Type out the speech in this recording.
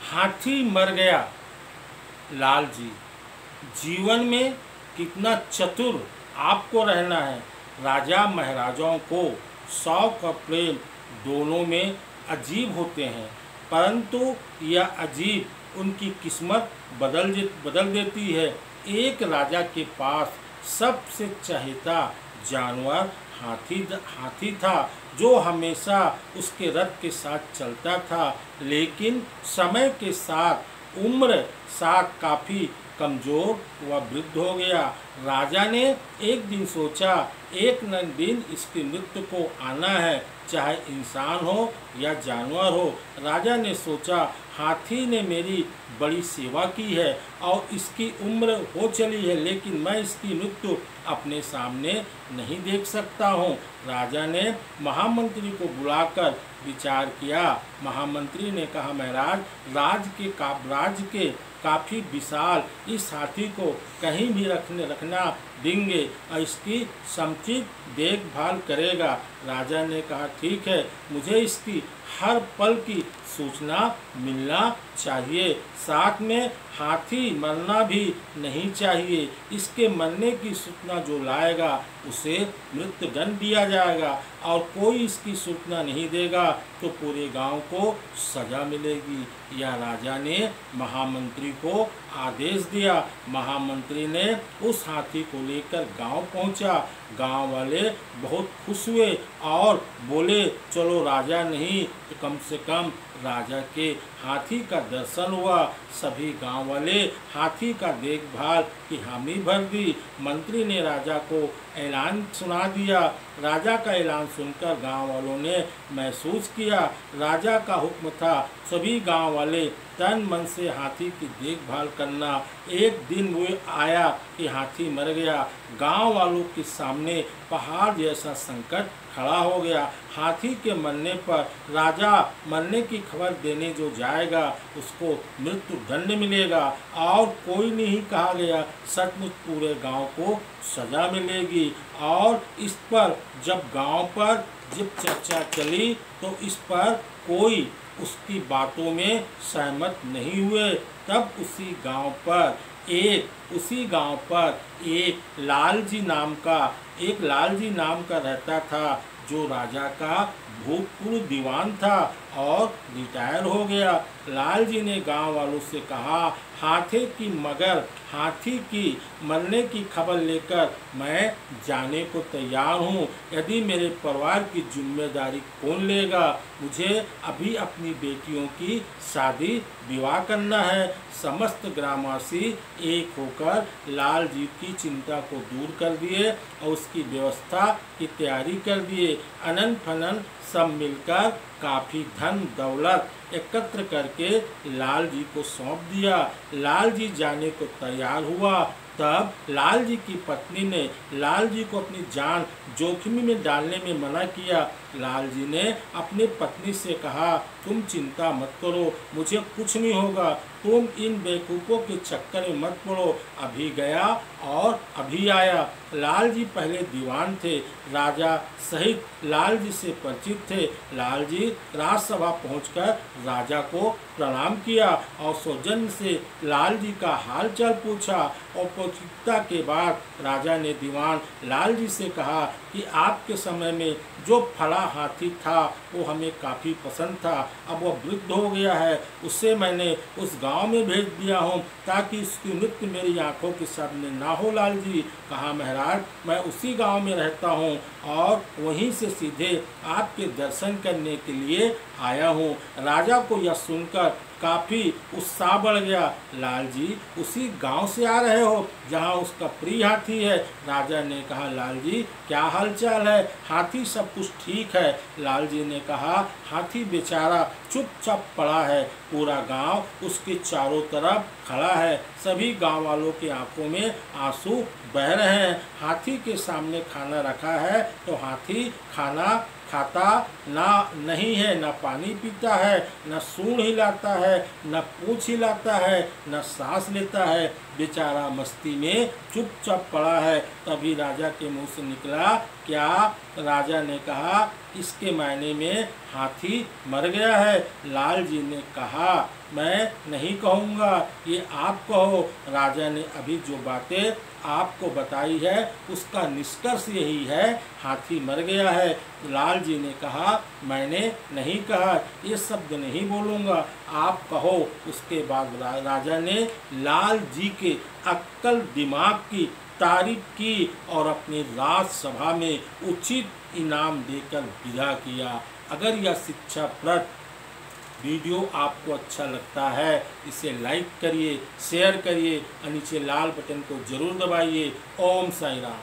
हाथी मर गया। लाल जी, जीवन में कितना चतुर आपको रहना है। राजा महाराजाओं को शौक और प्रेम दोनों में अजीब होते हैं, परंतु यह अजीब उनकी किस्मत बदल देती है। एक राजा के पास सबसे चहेता जानवर हाथी था, जो हमेशा उसके रथ के साथ चलता था। लेकिन समय के साथ उम्र साथ काफ़ी कमज़ोर व वृद्ध हो गया। राजा ने एक दिन सोचा, एक न दिन इसकी मृत्यु को आना है, चाहे इंसान हो या जानवर हो। राजा ने सोचा, हाथी ने मेरी बड़ी सेवा की है और इसकी उम्र हो चली है, लेकिन मैं इसकी मृत्यु अपने सामने नहीं देख सकता हूँ। राजा ने महामंत्री को बुलाकर विचार किया। महामंत्री ने कहा, महाराज, राज्य के काफ़ी विशाल इस हाथी को कहीं भी रखना देंगे और इसकी समुचित देखभाल करेगा। राजा ने कहा, ठीक है, मुझे इसकी हर पल की सूचना मिलना चाहिए, साथ में हाथी मरना भी नहीं चाहिए। इसके मरने की सूचना जो लाएगा उसे मृत्युदंड दिया जाएगा, और कोई इसकी सूचना नहीं देगा तो पूरे गांव को सजा मिलेगी। यह राजा ने महामंत्री को आदेश दिया। महामंत्री ने उस हाथी को लेकर गांव पहुंचा। गांव वाले बहुत खुश हुए और बोले, चलो राजा नहीं तो कम से कम राजा के हाथी का दर्शन हुआ। सभी गांव वाले हाथी का देखभाल की हामी भर दी। मंत्री ने राजा को ऐलान सुना दिया। राजा का ऐलान सुनकर गांव वालों ने महसूस किया, राजा का हुक्म था सभी गांव वाले तन मन से हाथी की देखभाल करना। एक दिन वो आया कि हाथी मर गया। गांव वालों के सामने पहाड़ जैसा संकट खड़ा हो गया। हाथी के मरने पर राजा मरने की खबर देने जो जाएगा उसको मृत्यु दंड मिलेगा, और कोई नहीं कहा गया, सचमुच पूरे गांव को सजा मिलेगी। और इस पर जब गांव पर जब चर्चा चली तो इस पर कोई उसकी बातों में सहमत नहीं हुए। तब उसी गांव पर एक लाल जी नाम का रहता था, जो राजा का भूतपूर्व दीवान था और रिटायर हो गया। लाल जी ने गांव वालों से कहा, हाथी की मरने की खबर लेकर मैं जाने को तैयार हूँ। यदि मेरे परिवार की जिम्मेदारी कौन लेगा? मुझे अभी अपनी बेटियों की शादी विवाह करना है। समस्त ग्रामवासी एक होकर लाल जी की चिंता को दूर कर दिए और उसकी व्यवस्था की तैयारी कर दिए। अनंत फनन सब मिलकर काफ़ी धन दौलत एकत्र करके लाल जी को सौंप दिया। लाल जी जाने को तैयार हुआ। तब लाल जी की पत्नी ने लाल जी को अपनी जान जोखिम में डालने में मना किया। लाल जी ने अपनी पत्नी से कहा, तुम चिंता मत करो, मुझे कुछ नहीं होगा, तुम इन बेवकूफ़ों के चक्कर में मत पड़ो। अभी गया और अभी आया। लाल जी पहले दीवान थे, राजा सहित लाल जी से परिचित थे। लाल जी राजसभा पहुंचकर राजा को प्रणाम किया और सौजन्य से लाल जी का हाल चाल पूछा। औपचारिकता के बाद राजा ने दीवान लाल जी से कहा कि आपके समय में जो फला हाथी था वो हमें काफ़ी पसंद था, अब वह वृद्ध हो गया है, उससे मैंने उस गांव में भेज दिया हूँ ताकि उसकी मृत्यु मेरी आंखों के सामने ना हो। लाल जी कहा, महाराज, मैं उसी गांव में रहता हूँ और वहीं से सीधे आपके दर्शन करने के लिए आया हूँ। राजा को यह सुनकर काफ़ी उत्साह बढ़ गया। लाल जी उसी गांव से आ रहे हो जहां उसका प्रिय हाथी है? राजा ने कहा, लाल जी क्या हालचाल है? हाथी सब कुछ ठीक है। लाल जी ने कहा, हाथी बेचारा चुपचाप पड़ा है, पूरा गांव उसके चारों तरफ खड़ा है, सभी गांव वालों की आंखों में आंसू बह रहे हैं। हाथी के सामने खाना रखा है तो हाथी खाना खाता नहीं है, न पानी पीता है, न सूंड हिलाता है, न पूंछ हिलाता है, न सांस लेता है। बेचारा मस्ती में चुपचाप पड़ा है। तभी राजा के मुंह से निकला क्या? राजा ने कहा इसके मायने में हाथी मर गया है। लाल जी ने कहा मैं नहीं कहूँगा, ये आप कहो। राजा ने अभी जो बातें आपको बताई है उसका निष्कर्ष यही है, हाथी मर गया है। लाल जी ने कहा मैंने नहीं कहा, ये शब्द नहीं बोलूँगा, आप कहो। उसके बाद राजा ने लाल जी के अक्ल दिमाग की तारीफ की और अपनी राजसभा में उचित इनाम देकर विदा किया। अगर यह शिक्षाप्रद वीडियो आपको अच्छा लगता है इसे लाइक करिए, शेयर करिए और नीचे लाल बटन को जरूर दबाइए। ओम साईं राम।